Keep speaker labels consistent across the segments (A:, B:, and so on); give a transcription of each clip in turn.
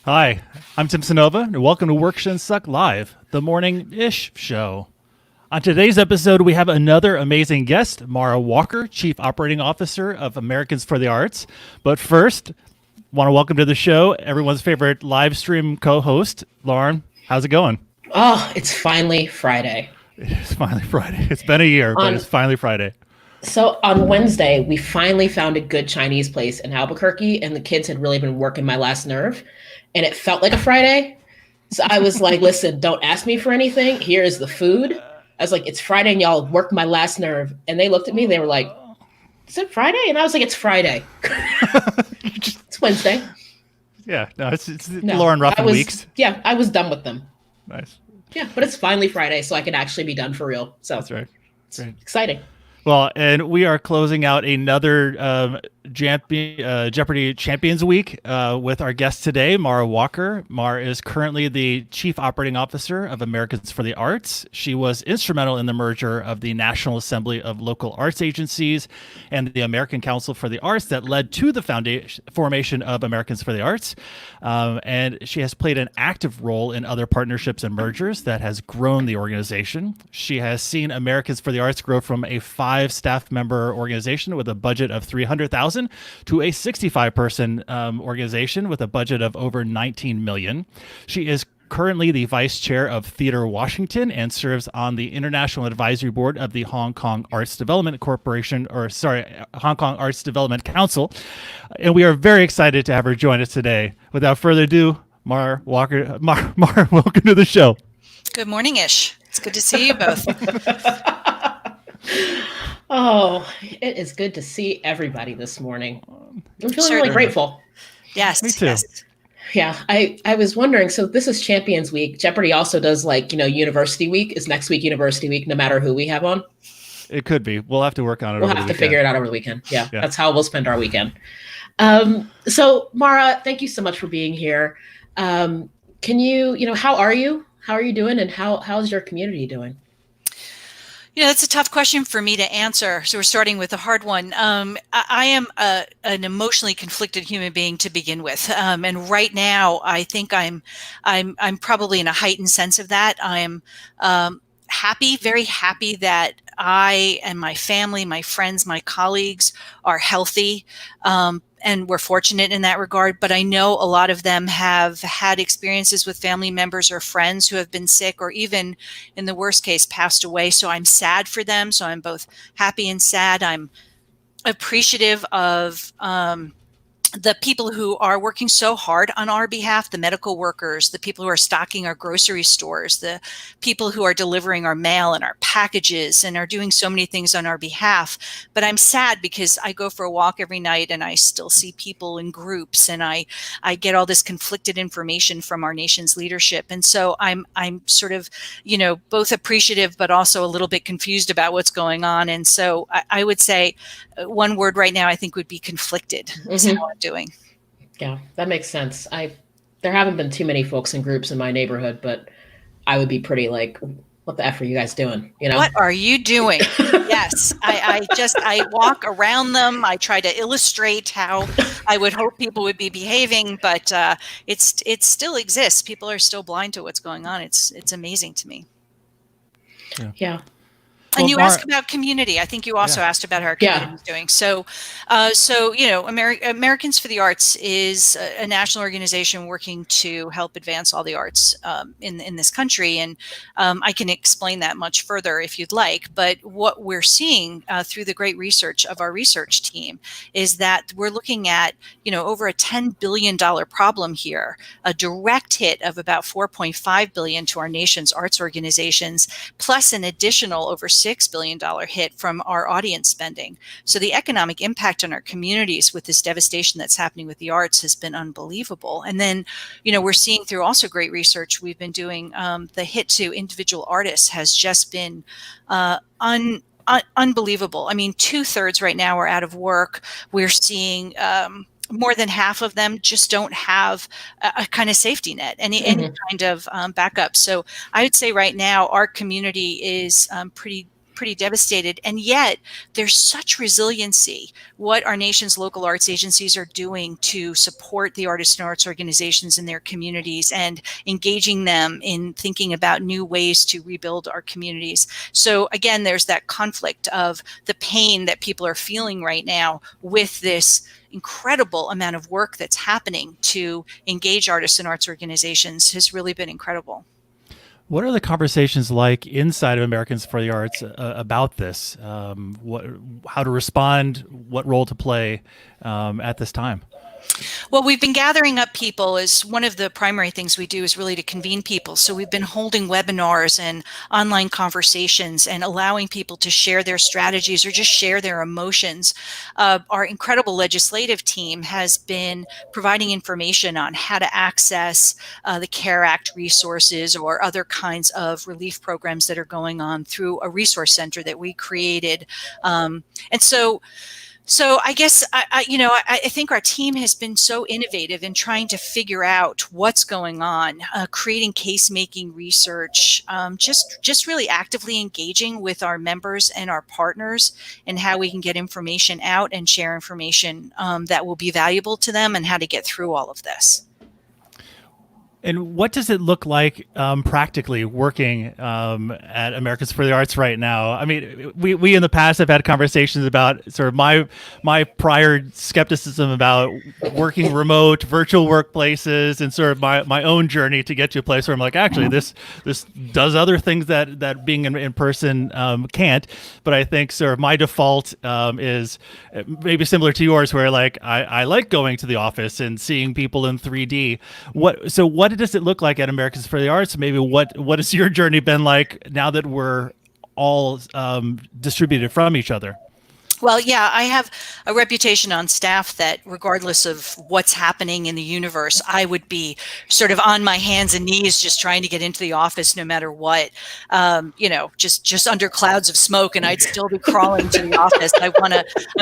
A: Hi, I'm Tim Sonova, and welcome to Work Shouldn't Suck Live, the morning-ish show. On today's episode, we have another amazing guest, Mara Walker, Chief Operating Officer of Americans for the Arts. But first, want to welcome to the show everyone's favorite live stream co-host, Lauren. How's it going?
B: Oh, it's finally Friday.
A: It's finally Friday. It's been a year, but it's finally Friday.
B: So on Wednesday, we finally found a good Chinese place in Albuquerque, and the kids had really been working my last nerve. And it felt like a Friday. So I was like, listen, don't ask me for anything. Here is the food. I was like, it's Friday and y'all worked my last nerve. And they looked at me. They were like, is it Friday? And I was like, it's Friday. It's Wednesday.
A: Yeah, no, it's Lauren Ruffin weeks.
B: Yeah, I was done with them.
A: Nice.
B: Yeah, but it's finally Friday, so I can actually be done for real. So
A: that's right.
B: It's exciting.
A: Well, and we are closing out another Jeopardy Champions Week with our guest today, Mara Walker. Mara is currently the Chief Operating Officer of Americans for the Arts. She was instrumental in the merger of the National Assembly of Local Arts Agencies and the American Council for the Arts that led to the formation of Americans for the Arts. And she has played an active role in other partnerships and mergers that has grown the organization. She has seen Americans for the Arts grow from a 5-staff member organization with a budget of $300,000 to a 65-person organization with a budget of over $19 million. She is currently the vice chair of Theater Washington and serves on the International Advisory Board of the Hong Kong Arts Development Hong Kong Arts Development Council. And we are very excited to have her join us today. Without further ado, Mara Walker. Mara, welcome to the show.
C: Good morning-ish. It's good to see you both.
B: Oh, it is good to see everybody this morning. I'm feeling really grateful.
C: Yes.
A: Me too.
C: Yes.
B: Yeah, I was wondering, so this is Champions Week. Jeopardy also does University Week. Is next week University Week, no matter who we have on?
A: It could be. We'll have to work on it.
B: We'll have to figure it out over the weekend. Yeah,
A: yeah.
B: That's how we'll spend our weekend. So Mara, thank you so much for being here. Can you, how are you? How are you doing? And how's your community doing?
C: That's a tough question for me to answer. So we're starting with a hard one. I am an emotionally conflicted human being to begin with, and right now I think I'm probably in a heightened sense of that. I'm happy, very happy that I and my family, my friends, my colleagues are healthy. And we're fortunate in that regard, but I know a lot of them have had experiences with family members or friends who have been sick or even in the worst case passed away. So I'm sad for them. So I'm both happy and sad. I'm appreciative of the people who are working so hard on our behalf, the medical workers, the people who are stocking our grocery stores, the people who are delivering our mail and our packages and are doing so many things on our behalf. But I'm sad because I go for a walk every night and I still see people in groups and I get all this conflicted information from our nation's leadership. And so I'm sort of, both appreciative, but also a little bit confused about what's going on. And so I would say one word right now, I think would be conflicted. Is how I'm doing.
B: Yeah, that makes sense. There haven't been too many folks in groups in my neighborhood, but I would be pretty like, what the F are you guys doing?
C: What are you doing? Yes. I walk around them. I try to illustrate how I would hope people would be behaving, but it still exists. People are still blind to what's going on. It's amazing to me.
B: Yeah.
C: And you asked about community. I think you also asked about how our community is doing. So, Americans for the Arts is a national organization working to help advance all the arts in this country. And I can explain that much further if you'd like. But what we're seeing through the great research of our research team is that we're looking at, over a $10 billion problem here, a direct hit of about $4.5 billion to our nation's arts organizations, plus an additional over $6 billion hit from our audience spending. So the economic impact on our communities with this devastation that's happening with the arts has been unbelievable. And then, we're seeing through also great research we've been doing, the hit to individual artists has just been unbelievable. I mean, 2/3 right now are out of work. We're seeing more than half of them just don't have a kind of safety net, any kind of backup. So I would say right now our community is pretty pretty devastated. And yet there's such resiliency. What our nation's local arts agencies are doing to support the artists and arts organizations in their communities and engaging them in thinking about new ways to rebuild our communities. So again, there's that conflict of the pain that people are feeling right now with this incredible amount of work that's happening to engage artists and arts organizations has really been incredible.
A: What are the conversations like inside of Americans for the Arts about this? How to respond, what role to play at this time?
C: Well, we've been gathering up people. As one of the primary things we do is really to convene people. So we've been holding webinars and online conversations and allowing people to share their strategies or just share their emotions. Our incredible legislative team has been providing information on how to access the CARE Act resources or other kinds of relief programs that are going on through a resource center that we created. So I guess, I think our team has been so innovative in trying to figure out what's going on, creating case-making research, just really actively engaging with our members and our partners and how we can get information out and share information that will be valuable to them and how to get through all of this.
A: And what does it look like practically working at Americans for the Arts right now? I mean, we in the past have had conversations about sort of my prior skepticism about working remote, virtual workplaces, and sort of my own journey to get to a place where I'm like, actually, this does other things that being in person can't. But I think sort of my default is maybe similar to yours, where like I like going to the office and seeing people in 3D. What does it look like at Americans for the Arts? Maybe what has your journey been like now that we're all distributed from each other?
C: Well, yeah, I have a reputation on staff that regardless of what's happening in the universe, I would be sort of on my hands and knees just trying to get into the office no matter what, just under clouds of smoke, and I'd still be crawling to the office. I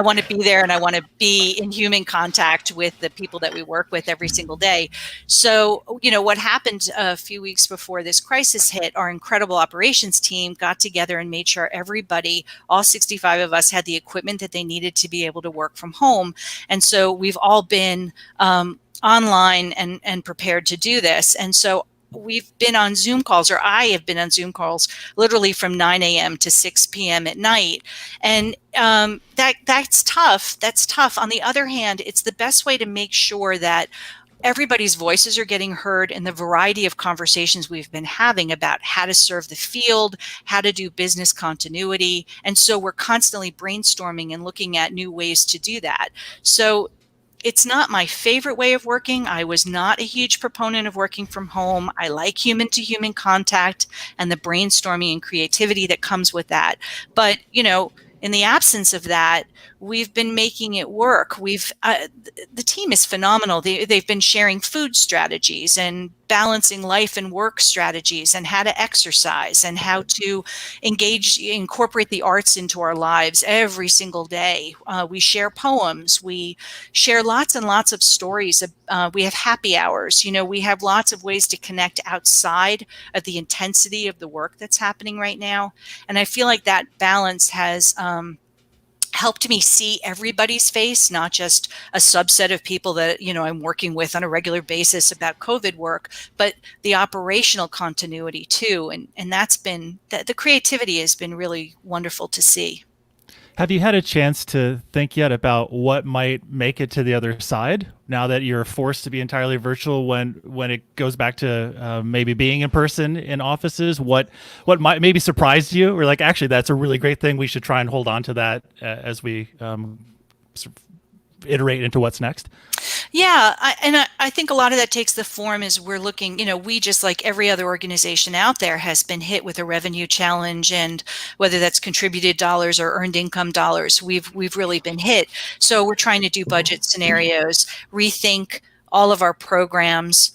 C: want to be there, and I want to be in human contact with the people that we work with every single day. So, what happened a few weeks before this crisis hit, our incredible operations team got together and made sure everybody, all 65 of us, had the equipment that they needed to be able to work from home. And so we've all been online and prepared to do this. And so we've been on Zoom calls, or I have been on Zoom calls literally from 9 a.m. to 6 p.m. at night. And that's tough. That's tough. On the other hand, it's the best way to make sure that everybody's voices are getting heard in the variety of conversations we've been having about how to serve the field, how to do business continuity. And so we're constantly brainstorming and looking at new ways to do that. So it's not my favorite way of working. I was not a huge proponent of working from home. I like human to human contact and the brainstorming and creativity that comes with that. But, in the absence of that, we've been making it work. The team is phenomenal. They've been sharing food strategies and balancing life and work strategies and how to exercise and how to incorporate the arts into our lives every single day. We share poems. We share lots and lots of stories. We have happy hours. We have lots of ways to connect outside of the intensity of the work that's happening right now. And I feel like that balance has helped me see everybody's face, not just a subset of people that, I'm working with on a regular basis about COVID work, but the operational continuity too. And that's been, the creativity has been really wonderful to see.
A: Have you had a chance to think yet about what might make it to the other side now that you're forced to be entirely virtual when it goes back to maybe being in person in offices? What might maybe surprised you, or like, actually, that's a really great thing. We should try and hold on to that as we sort of iterate into what's next?
C: Yeah, I think a lot of that takes the form is we're looking, we just like every other organization out there has been hit with a revenue challenge, and whether that's contributed dollars or earned income dollars, we've really been hit. So we're trying to do budget scenarios, rethink all of our programs,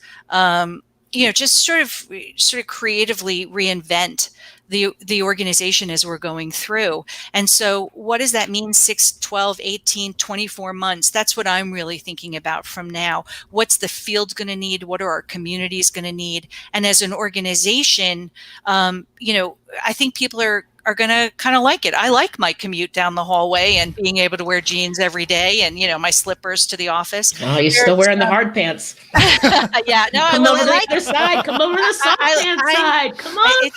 C: just sort of creatively reinvent the organization as we're going through. And so what does that mean 6, 12, 18, 24 months? That's what I'm really thinking about from now. What's the field going to need? What are our communities going to need? And as an organization, I think people are are going to kind of like it. I like my commute down the hallway and being able to wear jeans every day and, my slippers to the office.
B: Oh, you're still wearing the hard pants.
C: Yeah, no,
B: Come over to the other side. Come over to the soft pants side. Come on.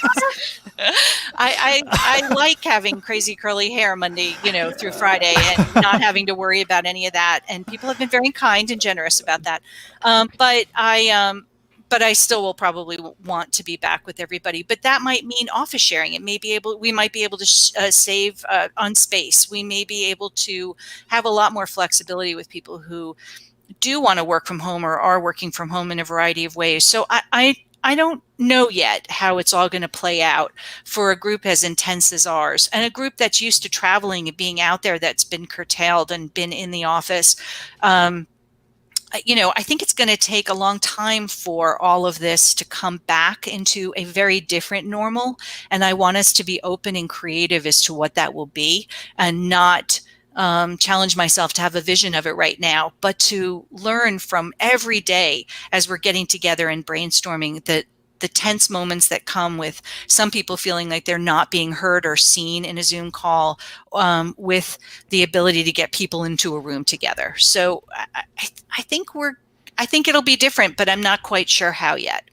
C: I like having crazy curly hair Monday, through Friday, and not having to worry about any of that. And people have been very kind and generous about that. But I still will probably want to be back with everybody. But that might mean office sharing. We might be able to save on space. We may be able to have a lot more flexibility with people who do want to work from home or are working from home in a variety of ways. So I don't know yet how it's all going to play out for a group as intense as ours, and a group that's used to traveling and being out there, that's been curtailed and been in the office. I think it's going to take a long time for all of this to come back into a very different normal. And I want us to be open and creative as to what that will be, and not challenge myself to have a vision of it right now, but to learn from every day as we're getting together and brainstorming the tense moments that come with some people feeling like they're not being heard or seen in a Zoom call, with the ability to get people into a room together. So I think it'll be different, but I'm not quite sure how yet.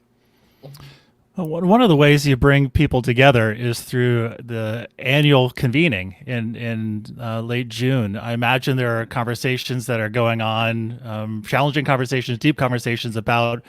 A: One of the ways you bring people together is through the annual convening in late June. I imagine there are conversations that are going on, challenging conversations, deep conversations about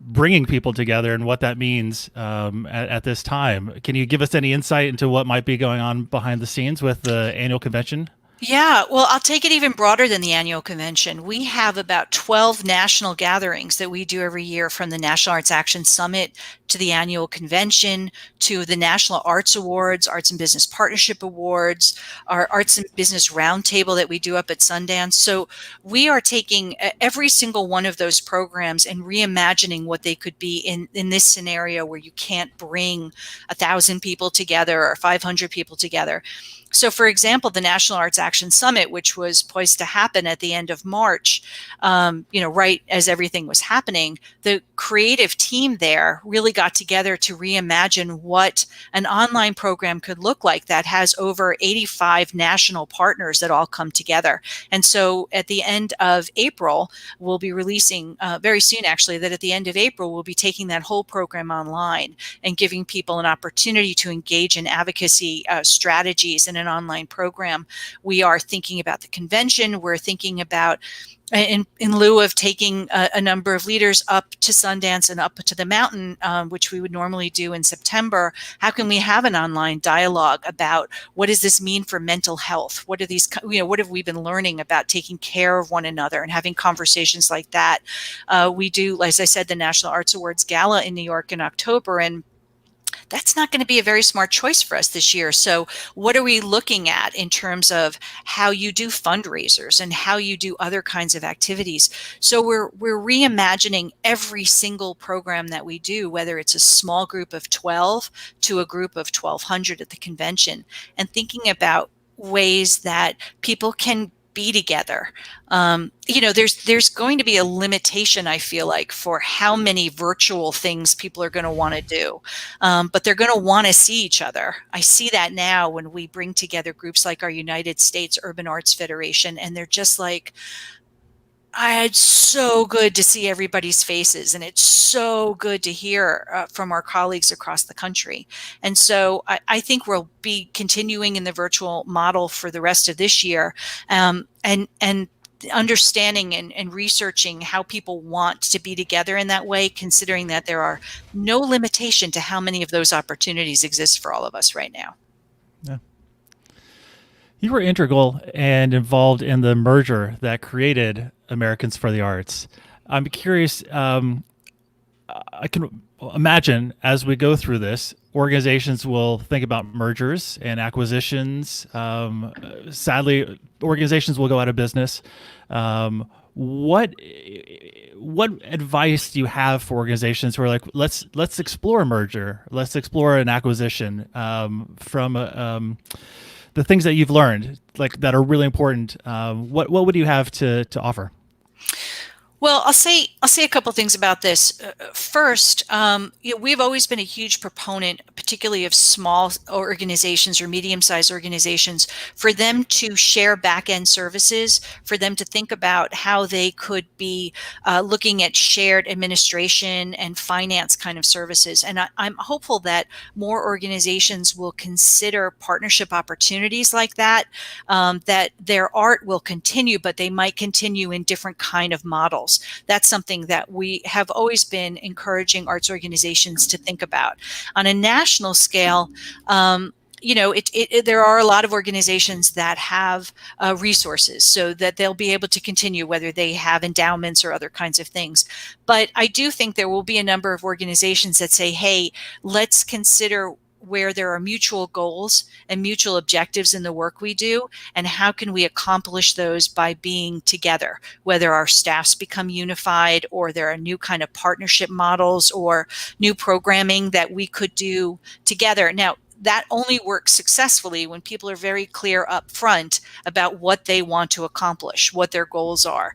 A: bringing people together and what that means at this time. Can you give us any insight into what might be going on behind the scenes with the annual convention?
C: Yeah, well, I'll take it even broader than the annual convention. We have about 12 national gatherings that we do every year, from the National Arts Action Summit to the annual convention to the National Arts Awards, Arts and Business Partnership Awards, our Arts and Business Roundtable that we do up at Sundance. So we are taking every single one of those programs and reimagining what they could be in this scenario where you can't bring 1,000 people together or 500 people together. So, for example, the National Arts Action Summit, which was poised to happen at the end of March, right as everything was happening, the creative team there really got together to reimagine what an online program could look like that has over 85 national partners that all come together. And so at the end of April, we'll be releasing very soon, actually, that at the end of April, we'll be taking that whole program online and giving people an opportunity to engage in advocacy strategies in an online program. We are thinking about the convention. We're thinking about, in lieu of taking a number of leaders up to Sundance and up to the mountain, which we would normally do in September, how can we have an online dialogue about what does this mean for mental health? What are these, what have we been learning about taking care of one another and having conversations like that? We do, as I said, the National Arts Awards Gala in New York in October, and that's not going to be a very smart choice for us this year. So what are we looking at in terms of how you do fundraisers and how you do other kinds of activities? So we're reimagining every single program that we do, whether it's a small group of 12 to a group of 1,200 at the convention, and thinking about ways that people can be together. There's going to be a limitation, I feel like, for how many virtual things people are going to want to do, but they're going to want to see each other. I see that now when we bring together groups like our United States Urban Arts Federation, and they're just like, it's so good to see everybody's faces, and it's so good to hear from our colleagues across the country. And so I think we'll be continuing in the virtual model for the rest of this year, and understanding and researching how people want to be together in that way, considering that there are no limitation to how many of those opportunities exist for all of us right now.
A: Yeah. You were integral and involved in the merger that created Americans for the Arts. I'm curious, I can imagine as we go through this, organizations will think about mergers and acquisitions. Sadly, organizations will go out of business. What advice do you have for organizations who are like, let's explore a merger, let's explore an acquisition from the things that you've learned, like that are really important? What would you have to offer?
C: Well, I'll say a couple things about this. First, we've always been a huge proponent, particularly of small organizations or medium-sized organizations, for them to share back-end services, for them to think about how they could be looking at shared administration and finance kind of services. And I'm hopeful that more organizations will consider partnership opportunities like that, that their art will continue, but they might continue in different kind of models. That's something that we have always been encouraging arts organizations to think about. On a national scale, there are a lot of organizations that have resources so that they'll be able to continue, whether they have endowments or other kinds of things. But I do think there will be a number of organizations that say, hey, let's consider where there are mutual goals and mutual objectives in the work we do, and how can we accomplish those by being together, whether our staffs become unified or there are new kind of partnership models or new programming that we could do together. Now, that only works successfully when people are very clear up front about what they want to accomplish, what their goals are,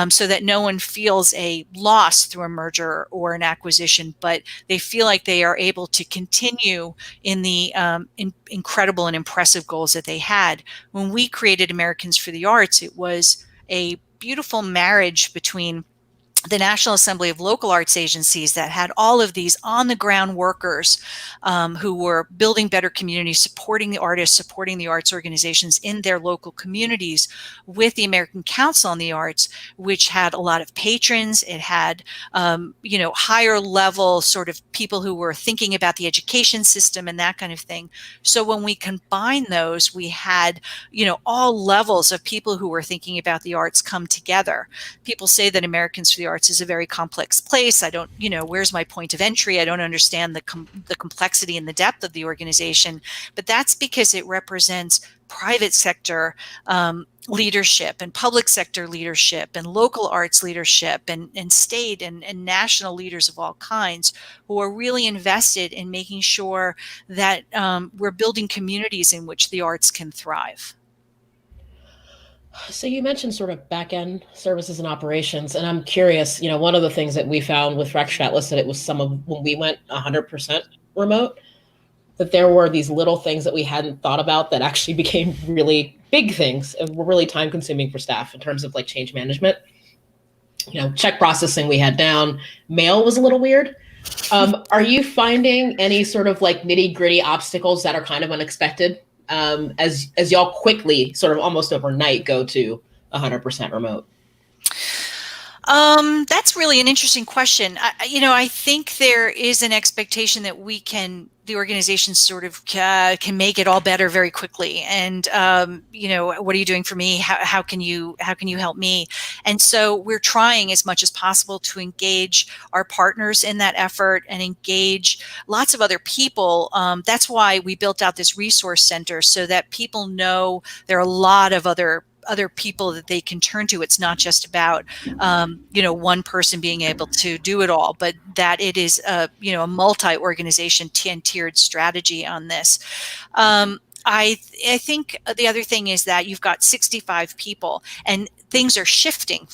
C: so that no one feels a loss through a merger or an acquisition, but they feel like they are able to continue in the incredible and impressive goals that they had. When we created Americans for the Arts, it was a beautiful marriage between the National Assembly of Local Arts Agencies that had all of these on-the-ground workers who were building better communities, supporting the artists, supporting the arts organizations in their local communities, with the American Council on the Arts, which had a lot of patrons. It had, higher level sort of people who were thinking about the education system and that kind of thing. So when we combined those, we had, all levels of people who were thinking about the arts come together. People say that Americans for the Arts is a very complex place. I don't, where's my point of entry? I don't understand the complexity and the depth of the organization, but that's because it represents private sector leadership and public sector leadership and local arts leadership and state and national leaders of all kinds who are really invested in making sure that we're building communities in which the arts can thrive.
B: So you mentioned sort of back-end services and operations, and I'm curious, one of the things that we found with Rexchat listed it was some of when we went 100% remote, that there were these little things that we hadn't thought about that actually became really big things and were really time consuming for staff in terms of like change management. Check processing we had down, mail was a little weird. Are you finding any sort of like nitty gritty obstacles that are kind of unexpected as y'all quickly sort of almost overnight go to 100% remote?
C: That's really an interesting question. I think there is an expectation that the organization sort of can make it all better very quickly. And, what are you doing for me? How can you help me? And so we're trying as much as possible to engage our partners in that effort and engage lots of other people. That's why we built out this resource center, so that people know there are a lot of other people that they can turn to. It's not just about, one person being able to do it all, but that it is a multi-organization tiered strategy on this. I think the other thing is that you've got 65 people and things are shifting.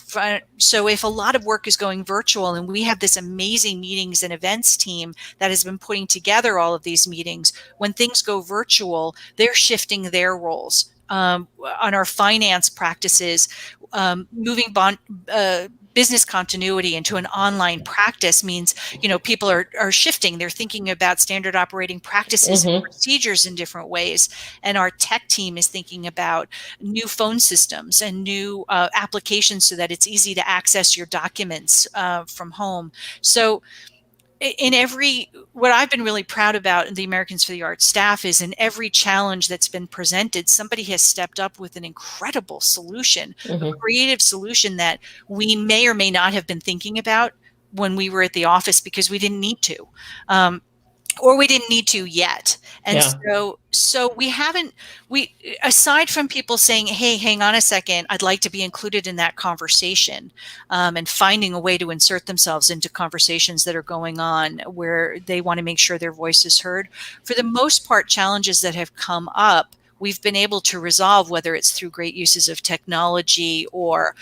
C: So if a lot of work is going virtual, and we have this amazing meetings and events team that has been putting together all of these meetings, when things go virtual, they're shifting their roles. On our finance practices, moving business continuity into an online practice means, people are shifting. They're thinking about standard operating practices and procedures in different ways. And our tech team is thinking about new phone systems and new applications so that it's easy to access your documents from home. So what I've been really proud about in the Americans for the Arts staff is in every challenge that's been presented, somebody has stepped up with an incredible solution, a creative solution that we may or may not have been thinking about when we were at the office because we didn't need to. Or we didn't need to yet. And so we aside from people saying, hey, hang on a second, I'd like to be included in that conversation, and finding a way to insert themselves into conversations that are going on where they want to make sure their voice is heard. For the most part, challenges that have come up we've been able to resolve, whether it's through great uses of technology or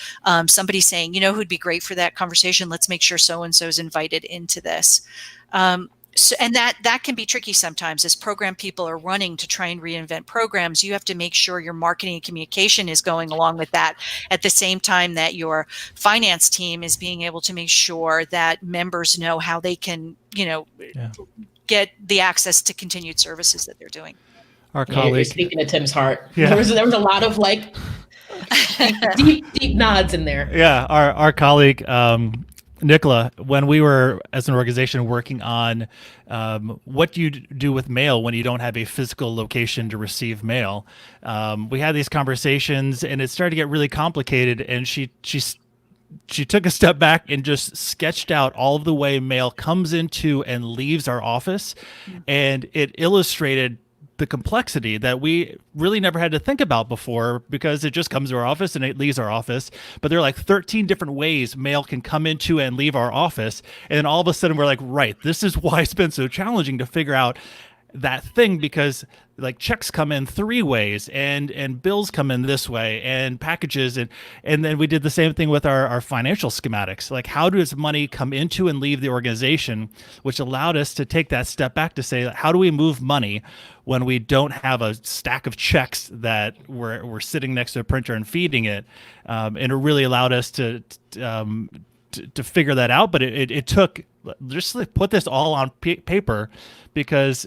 C: somebody saying, who'd be great for that conversation, let's make sure so-and-so is invited into this. And that can be tricky sometimes. As program people are running to try and reinvent programs, you have to make sure your marketing and communication is going along with that at the same time that your finance team is being able to make sure that members know how they can, get the access to continued services that they're doing.
A: Our colleague,
B: you're speaking to Tim's heart.
A: Yeah.
B: There was a lot of deep nods in there.
A: Yeah, our colleague Nicola, when we were as an organization working on what do you do with mail when you don't have a physical location to receive mail, we had these conversations and it started to get really complicated. And she took a step back and just sketched out all of the way mail comes into and leaves our office, and it illustrated the complexity that we really never had to think about before, because it just comes to our office and it leaves our office. But there are like 13 different ways mail can come into and leave our office. And all of a sudden we're like, right, this is why it's been so challenging to figure out that thing, because like checks come in 3 ways and bills come in this way and packages. And then we did the same thing with our financial schematics. Like, how does money come into and leave the organization, which allowed us to take that step back to say, how do we move money when we don't have a stack of checks that we're sitting next to a printer and feeding it? And it really allowed us to figure that out. But it took just like put this all on paper, because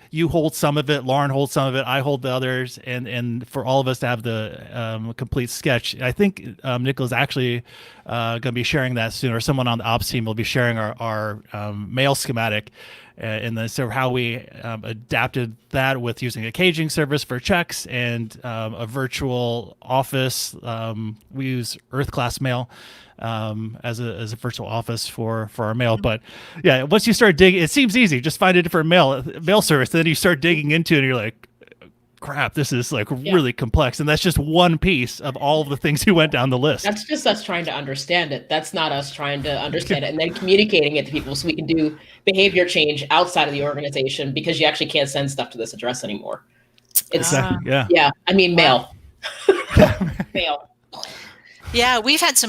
A: you hold some of it, Lauren holds some of it, I hold the others, and for all of us to have the complete sketch. I think Nicola's actually going to be sharing that soon, or someone on the ops team will be sharing our mail schematic. And then so how we adapted that with using a caging service for checks and a virtual office. We use Earth Class Mail as a virtual office for our mail. But yeah, once you start digging, it seems easy. Just find a different mail service. Then you start digging into it and you're like, crap, this is like really complex. And that's just one piece of all of the things you went down the list.
B: That's just us trying to understand it. That's not us trying to understand it and then communicating it to people so we can do behavior change outside of the organization, because you actually can't send stuff to this address anymore. It's yeah. I mean, mail. Mail.
C: Yeah, we've had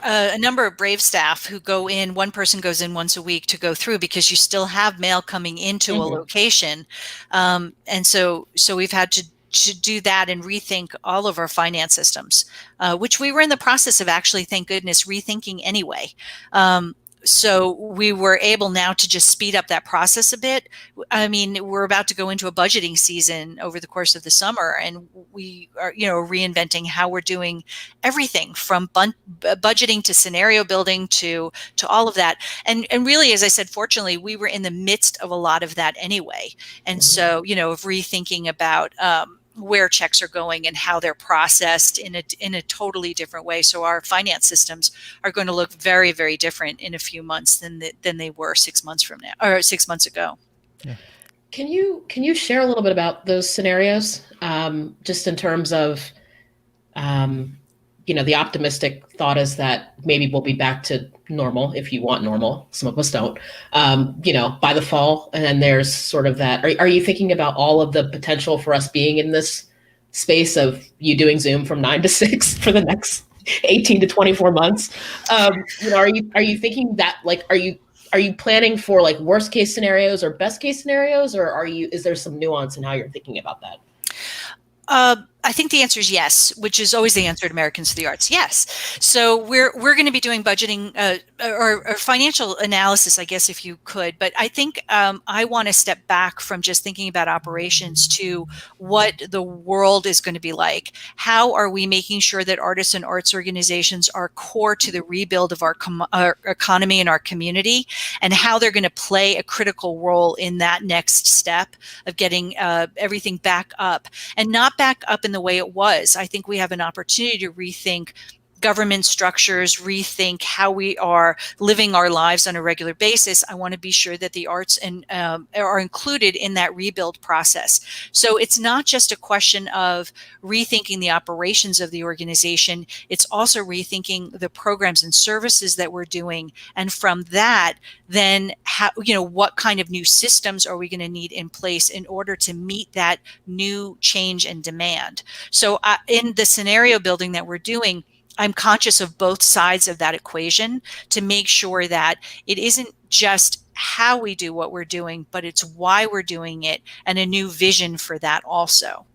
C: a number of Brave staff who go in. One person goes in once a week to go through, because you still have mail coming into a location, and so we've had to do that and rethink all of our finance systems, which we were in the process of actually, thank goodness, rethinking anyway. So we were able now to just speed up that process a bit. I mean, we're about to go into a budgeting season over the course of the summer, and we are, reinventing how we're doing everything from budgeting to scenario building to all of that. And really, as I said, fortunately, we were in the midst of a lot of that anyway. And so, of rethinking about where checks are going and how they're processed in a totally different way. So our finance systems are going to look very, very different in a few months than they were 6 months from now, or 6 months ago.
A: Yeah.
B: Can you share a little bit about those scenarios, just in terms of, the optimistic thought is that maybe we'll be back to normal, if you want normal. Some of us don't, by the fall. And then there's sort of that. Are you thinking about all of the potential for us being in this space of you doing Zoom from 9 to 6 for the next 18 to 24 months? Are you thinking that, like, are you planning for like worst case scenarios or best case scenarios, or is there some nuance in how you're thinking about that?
C: I think the answer is yes, which is always the answer to Americans for the Arts. Yes. So we're going to be doing budgeting or financial analysis, I guess, if you could. But I think I want to step back from just thinking about operations to what the world is going to be like. How are we making sure that artists and arts organizations are core to the rebuild of our economy and our community, and how they're going to play a critical role in that next step of getting everything back up, and not back up in the way it was. I think we have an opportunity to rethink government structures, rethink how we are living our lives on a regular basis, I want to be sure that the arts and are included in that rebuild process. So it's not just a question of rethinking the operations of the organization, it's also rethinking the programs and services that we're doing. And from that, then how, what kind of new systems are we going to need in place in order to meet that new change and demand? So in the scenario building that we're doing, I'm conscious of both sides of that equation to make sure that it isn't just how we do what we're doing, but it's why we're doing it and a new vision for that also.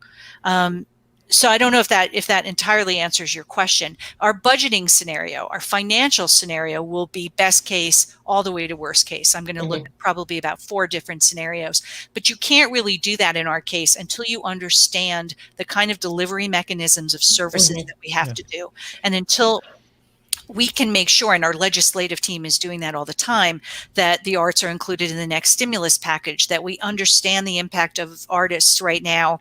C: So I don't know if that entirely answers your question. Our budgeting scenario, our financial scenario will be best case all the way to worst case. I'm going to look at probably about 4 different scenarios, but you can't really do that in our case until you understand the kind of delivery mechanisms of services that we have to do. And until we can make sure, and our legislative team is doing that all the time, that the arts are included in the next stimulus package, that we understand the impact of artists right now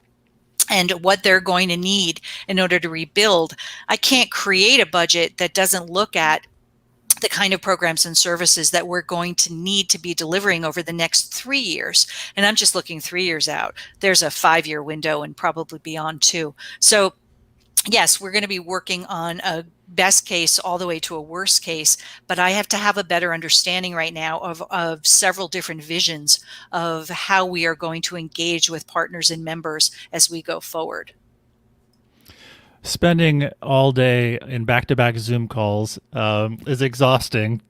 C: and what they're going to need in order to rebuild. I can't create a budget that doesn't look at the kind of programs and services that we're going to need to be delivering over the next 3 years. And I'm just looking 3 years out. There's a 5-year window and probably beyond too. So yes, we're going to be working on a best case all the way to a worst case, but I have to have a better understanding right now of several different visions of how we are going to engage with partners and members as we go forward.
A: Spending all day in back-to-back Zoom calls is exhausting,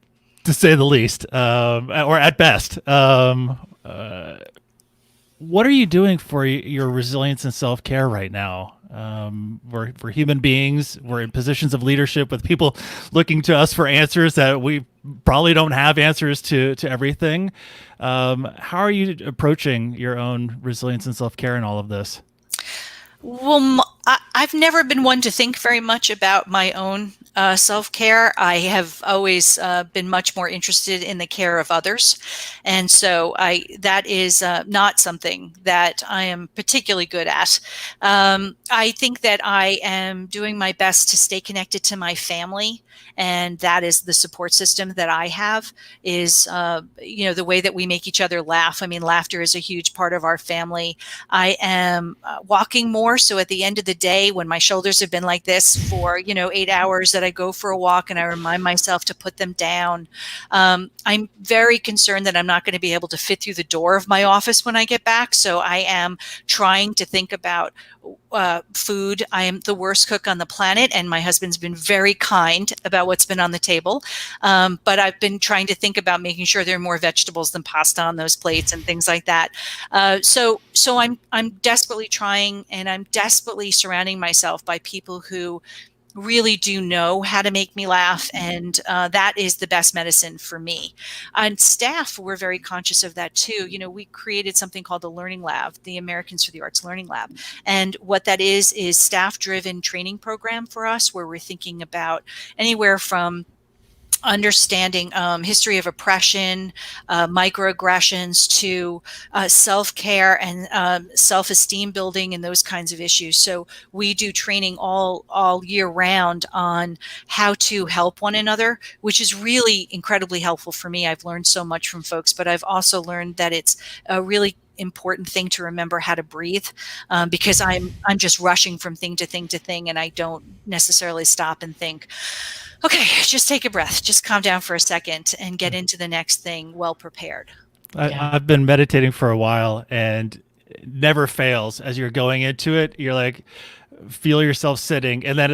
A: to say the least, or at best. What are you doing for your resilience and self-care right now? We're human beings. We're in positions of leadership with people looking to us for answers that we probably don't have answers to everything. How are you approaching your own resilience and self-care in all of this?
C: Well, I've never been one to think very much about my own self-care. I have always been much more interested in the care of others. And so that is not something that I am particularly good at. I think that I am doing my best to stay connected to my family. And that is the support system that I have is, the way that we make each other laugh. I mean, laughter is a huge part of our family. I am walking more. So at the end of the day, when my shoulders have been like this for, 8 hours, that I go for a walk and I remind myself to put them down. I'm very concerned that I'm not going to be able to fit through the door of my office when I get back. So I am trying to think about food. I am the worst cook on the planet, and my husband's been very kind about what's been on the table. But I've been trying to think about making sure there are more vegetables than pasta on those plates and things like that. So I'm desperately trying, and I'm desperately surrounding myself by people who really do know how to make me laugh, and that is the best medicine for me. On staff, we're very conscious of that too. We created something called the Learning Lab, the Americans for the Arts Learning Lab, and what that is staff-driven training program for us, where we're thinking about anywhere from understanding history of oppression, microaggressions, to self-care and self-esteem building and those kinds of issues. So we do training all year round on how to help one another, which is really incredibly helpful for me. I've learned so much from folks, but I've also learned that it's a really important thing to remember how to breathe, because I'm just rushing from thing to thing to thing, and I don't necessarily stop and think, okay, just take a breath, just calm down for a second and get into the next thing well prepared.
A: I've been meditating for a while, and it never fails. As you're going into it, you're like, feel yourself sitting, and then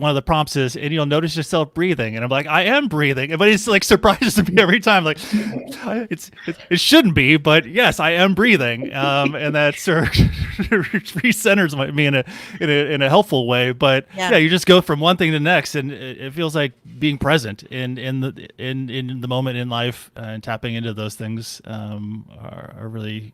A: one of the prompts is, and you'll notice yourself breathing, and I'm like, I am breathing, but it's like surprises me every time, like it shouldn't be, but yes, I am breathing, and that sort of recenters me in a helpful way. But yeah, you just go from one thing to the next, and it feels like being present in the moment in life, and tapping into those things are really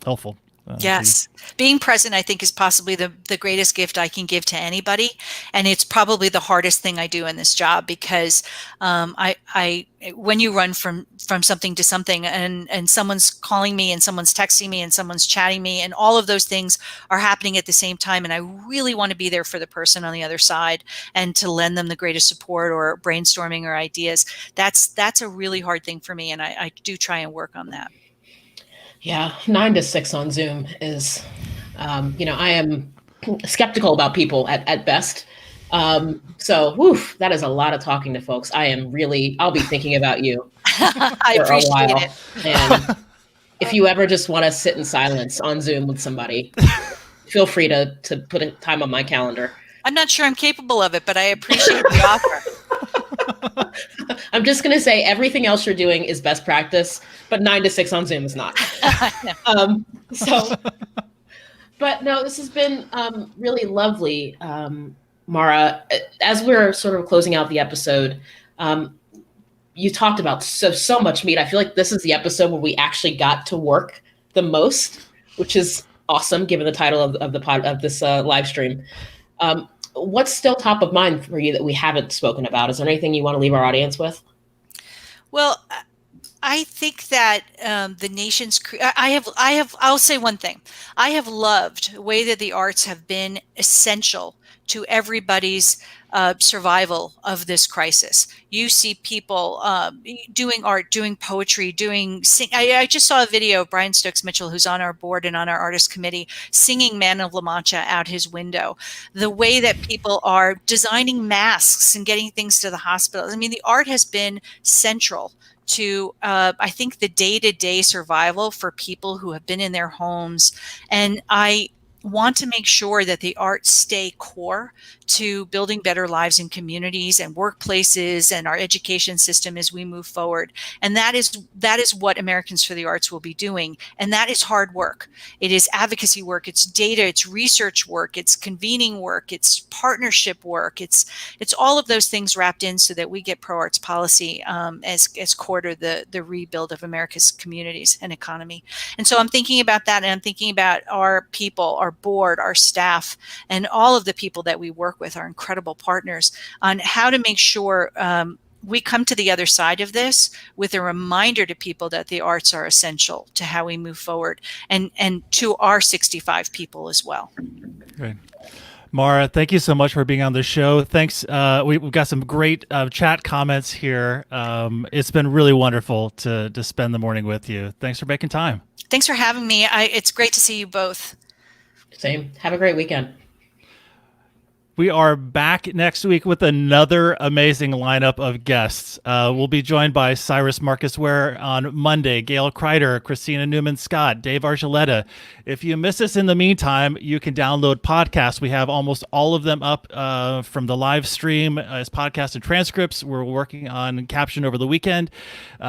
A: helpful.
C: Yes. Being present, I think, is possibly the greatest gift I can give to anybody. And it's probably the hardest thing I do in this job because when you run from something to something and someone's calling me and someone's texting me and someone's chatting me and all of those things are happening at the same time. And I really want to be there for the person on the other side and to lend them the greatest support or brainstorming or ideas. That's a really hard thing for me. And I do try and work on that.
B: Yeah, 9 to 6 on Zoom is, I am skeptical about people at best. So, that is a lot of talking to folks. I'll be thinking about you
C: I
B: for a
C: appreciate
B: while.
C: it.
B: And if you ever just want to sit in silence on Zoom with somebody, feel free to put a time on my calendar.
C: I'm not sure I'm capable of it, but I appreciate the offer.
B: I'm just going to say everything else you're doing is best practice, but 9 to 6 on Zoom is not. But no, this has been really lovely, Mara. As we're sort of closing out the episode, you talked about so much meat. I feel like this is the episode where we actually got to work the most, which is awesome given the title of this live stream. What's still top of mind for you that we haven't spoken about? Is there anything you want to leave our audience with?
C: Well, I think that the nation's I'll say one thing. I have loved the way that the arts have been essential to everybody's survival of this crisis. You see people doing art, doing poetry, I just saw a video of Brian Stokes Mitchell, who's on our board and on our artist committee, singing Man of La Mancha out his window. The way that people are designing masks and getting things to the hospitals. I mean, the art has been central to, I think, the day-to-day survival for people who have been in their homes. And I want to make sure that the arts stay core to building better lives in communities and workplaces and our education system as we move forward. And that is what Americans for the Arts will be doing. And that is hard work. It is advocacy work, it's data, it's research work, it's convening work, it's partnership work, it's all of those things wrapped in so that we get pro-arts policy as core to the rebuild of America's communities and economy. And so I'm thinking about that, and I'm thinking about our people, our board, our staff, and all of the people that we work with, our incredible partners, on how to make sure we come to the other side of this with a reminder to people that the arts are essential to how we move forward, and to our 65 people as well.
A: Great. Mara, thank you so much for being on the show. Thanks. We've got some great chat comments here. It's been really wonderful to spend the morning with you. Thanks for making time.
C: Thanks for having me. It's great to see you both.
B: Same. Have a great weekend.
A: We are back next week with another amazing lineup of guests. We'll be joined by Cyrus Marcus Ware on Monday, Gail Kreider, Christina Newman-Scott, Dave Archuleta. If you miss us in the meantime, you can download podcasts. We have almost all of them up from the live stream as podcasts and transcripts. We're working on caption over the weekend. So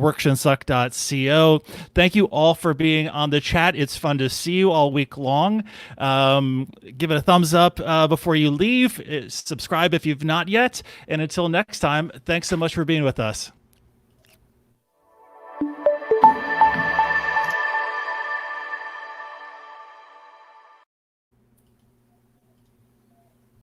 A: workshandsuck.co. Thank you all for being on the chat. It's fun to see you all week long. Give it a thumbs up before you leave. Subscribe if you've not yet. And until next time, thanks so much for being with us.